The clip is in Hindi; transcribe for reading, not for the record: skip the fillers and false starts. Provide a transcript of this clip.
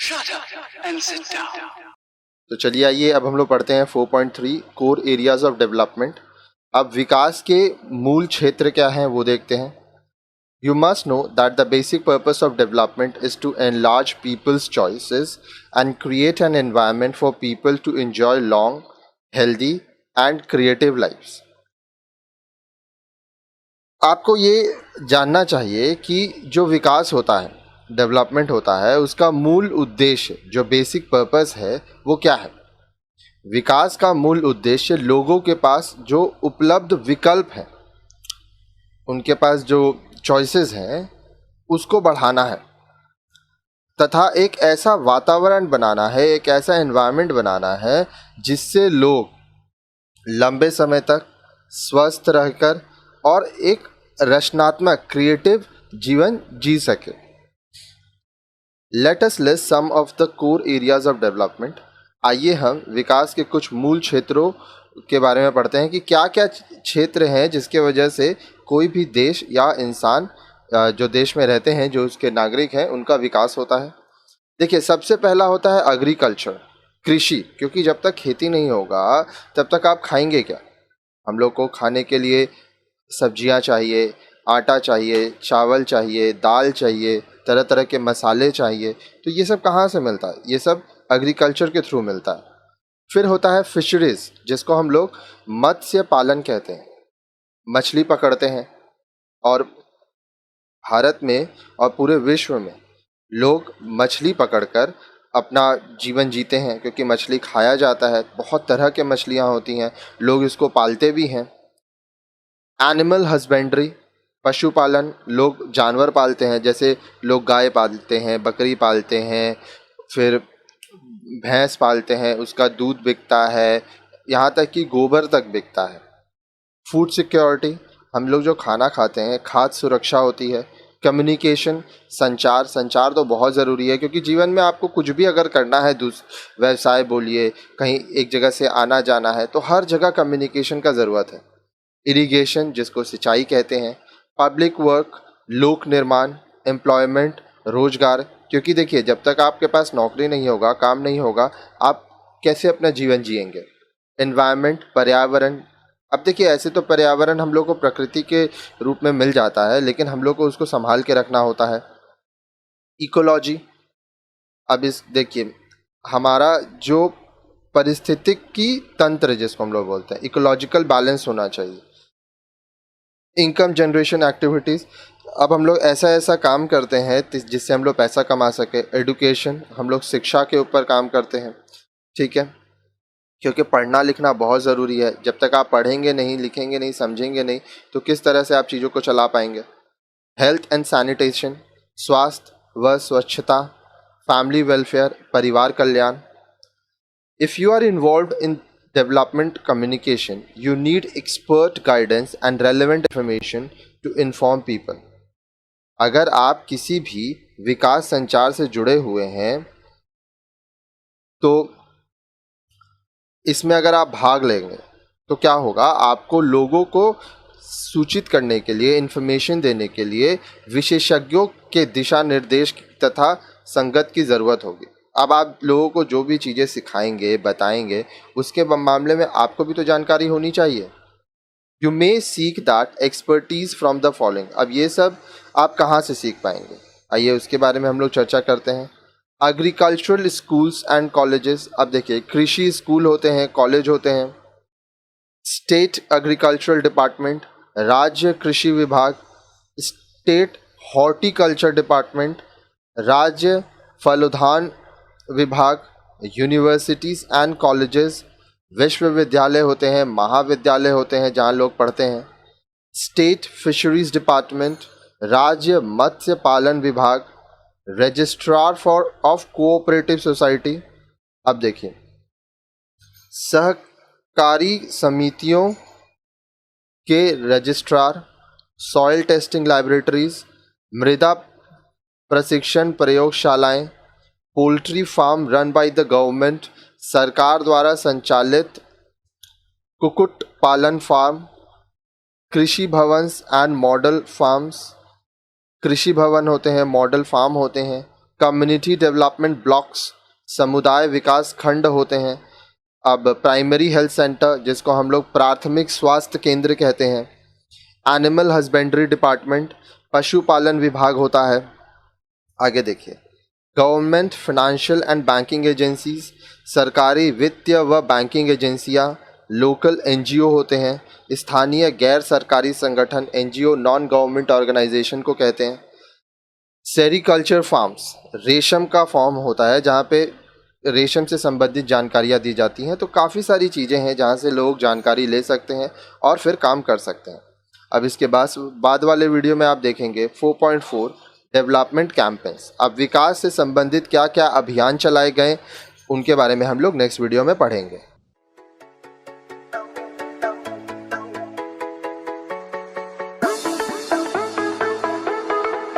Shut up and sit down. तो चलिए आइए अब हम लोग पढ़ते हैं 4.3 कोर एरियाज ऑफ डेवलपमेंट। अब विकास के मूल क्षेत्र क्या हैं वो देखते हैं। You must know that the basic purpose of development is to enlarge people's choices and create an environment for people to enjoy long, healthy and creative lives. आपको ये जानना चाहिए कि जो विकास होता है, डेवलपमेंट होता है, उसका मूल उद्देश्य, जो बेसिक पर्पस है वो क्या है। विकास का मूल उद्देश्य लोगों के पास जो उपलब्ध विकल्प हैं, उनके पास जो चॉइसेस हैं उसको बढ़ाना है तथा एक ऐसा वातावरण बनाना है, एक ऐसा एनवायरनमेंट बनाना है जिससे लोग लंबे समय तक स्वस्थ रहकर और एक रचनात्मक क्रिएटिव जीवन जी सके। Let us list some of the core areas of development. आइए हम विकास के कुछ मूल क्षेत्रों के बारे में पढ़ते हैं कि क्या क्या क्षेत्र हैं जिसके वजह से कोई भी देश या इंसान जो देश में रहते हैं, जो उसके नागरिक हैं, उनका विकास होता है। देखिए, सबसे पहला होता है एग्रीकल्चर, कृषि, क्योंकि जब तक खेती नहीं होगा तब तक आप खाएंगे क्या। हम लोग को खाने के लिए सब्जियां चाहिए, आटा चाहिए, चावल चाहिए, दाल चाहिए, तरह तरह के मसाले चाहिए, तो ये सब कहाँ से मिलता है? ये सब एग्रीकल्चर के थ्रू मिलता है। फिर होता है फिशरीज, जिसको हम लोग मत्स्य पालन कहते हैं। मछली पकड़ते हैं और भारत में और पूरे विश्व में लोग मछली पकड़कर अपना जीवन जीते हैं, क्योंकि मछली खाया जाता है। बहुत तरह के मछलियाँ होती हैं, लोग इसको पालते भी हैं। एनिमल हस्बेंड्री, पशुपालन, लोग जानवर पालते हैं, जैसे लोग गाय पालते हैं, बकरी पालते हैं, फिर भैंस पालते हैं, उसका दूध बिकता है, यहाँ तक कि गोबर तक बिकता है। फूड सिक्योरिटी, हम लोग जो खाना खाते हैं, खाद्य सुरक्षा होती है। कम्युनिकेशन, संचार तो बहुत ज़रूरी है, क्योंकि जीवन में आपको कुछ भी अगर करना है, व्यवसाय बोलिए, कहीं एक जगह से आना जाना है, तो हर जगह कम्युनिकेशन का ज़रूरत है। इरिगेशन, जिसको सिंचाई कहते हैं। पब्लिक वर्क, लोक निर्माण, एम्प्लॉयमेंट, रोजगार, क्योंकि देखिए, जब तक आपके पास नौकरी नहीं होगा, काम नहीं होगा, आप कैसे अपना जीवन जिएंगे। एनवायरनमेंट, पर्यावरण, अब देखिए, ऐसे तो पर्यावरण हम लोग को प्रकृति के रूप में मिल जाता है, लेकिन हम लोग को उसको संभाल के रखना होता है। इकोलॉजी, अब इस देखिए, हमारा जो पारिस्थितिकी तंत्र जिसको हम लोग बोलते हैं, इकोलॉजिकल बैलेंस होना चाहिए। इनकम जनरेशन एक्टिविटीज़, अब हम लोग ऐसा काम करते हैं जिससे हम लोग पैसा कमा सके। एडुकेशन, हम लोग शिक्षा के ऊपर काम करते हैं, ठीक है, क्योंकि पढ़ना लिखना बहुत ज़रूरी है। जब तक आप पढ़ेंगे नहीं, लिखेंगे नहीं, समझेंगे नहीं, तो किस तरह से आप चीज़ों को चला पाएंगे। हेल्थ एंड सैनिटेशन, स्वास्थ्य व स्वच्छता। फैमिली वेलफेयर, परिवार कल्याण। If you are involved in development communication, you need expert guidance and relevant information to inform people. अगर आप किसी भी विकास संचार से जुड़े हुए हैं तो इसमें अगर आप भाग लेंगे तो क्या होगा, आपको लोगों को सूचित करने के लिए, इंफॉर्मेशन देने के लिए विशेषज्ञों के दिशा निर्देश तथा संगत की ज़रूरत होगी। अब आप लोगों को जो भी चीज़ें सिखाएंगे, बताएंगे, उसके मामले में आपको भी तो जानकारी होनी चाहिए। You may seek that expertise from the following. अब ये सब आप कहाँ से सीख पाएंगे, आइए उसके बारे में हम लोग चर्चा करते हैं। एग्रीकल्चरल स्कूल्स एंड कॉलेजेस, अब देखिए, कृषि स्कूल होते हैं, कॉलेज होते हैं। स्टेट एग्रीकल्चरल डिपार्टमेंट, राज्य कृषि विभाग। स्टेट हॉर्टिकल्चर डिपार्टमेंट, राज्य फलोद्यान विभाग। यूनिवर्सिटीज़ एंड कॉलेजेस, विश्वविद्यालय होते हैं, महाविद्यालय होते हैं जहाँ लोग पढ़ते हैं। स्टेट फिशरीज डिपार्टमेंट, राज्य मत्स्य पालन विभाग। रजिस्ट्रार ऑफ कोऑपरेटिव सोसाइटी, अब देखिए, सहकारी समितियों के रजिस्ट्रार। सॉइल टेस्टिंग लैबोरेटरीज, मृदा प्रशिक्षण प्रयोगशालाएं। Poultry farm run by the government, सरकार द्वारा संचालित कुक्कुट पालन फार्म। कृषि भवन एंड मॉडल फार्म्स, कृषि भवन होते हैं, मॉडल फार्म होते हैं। कम्युनिटी डेवलपमेंट ब्लॉक्स, समुदाय विकास खंड होते हैं। अब प्राइमरी हेल्थ सेंटर, जिसको हम लोग प्राथमिक स्वास्थ्य केंद्र कहते हैं। एनिमल हस्बेंड्री डिपार्टमेंट, पशुपालन विभाग होता है। आगे देखिए, government financial and banking agencies, सरकारी वित्तीय व बैंकिंग एजेंसियां। लोकल एनजीओ होते हैं, स्थानीय गैर सरकारी संगठन, एनजीओ नॉन गवर्नमेंट ऑर्गेनाइजेशन को कहते हैं। सेरिकल्चर फार्म्स, रेशम का फार्म होता है जहाँ पे रेशम से संबंधित जानकारियाँ दी जाती हैं। तो काफ़ी सारी चीज़ें हैं जहाँ से लोग जानकारी ले सकते हैं और फिर काम कर सकते हैं। अब इसके बाद वाले वीडियो में आप देखेंगे 4.4 डेवलपमेंट कैंपेन्स। अब विकास से संबंधित क्या क्या अभियान चलाए गए उनके बारे में हम लोग नेक्स्ट वीडियो में पढ़ेंगे।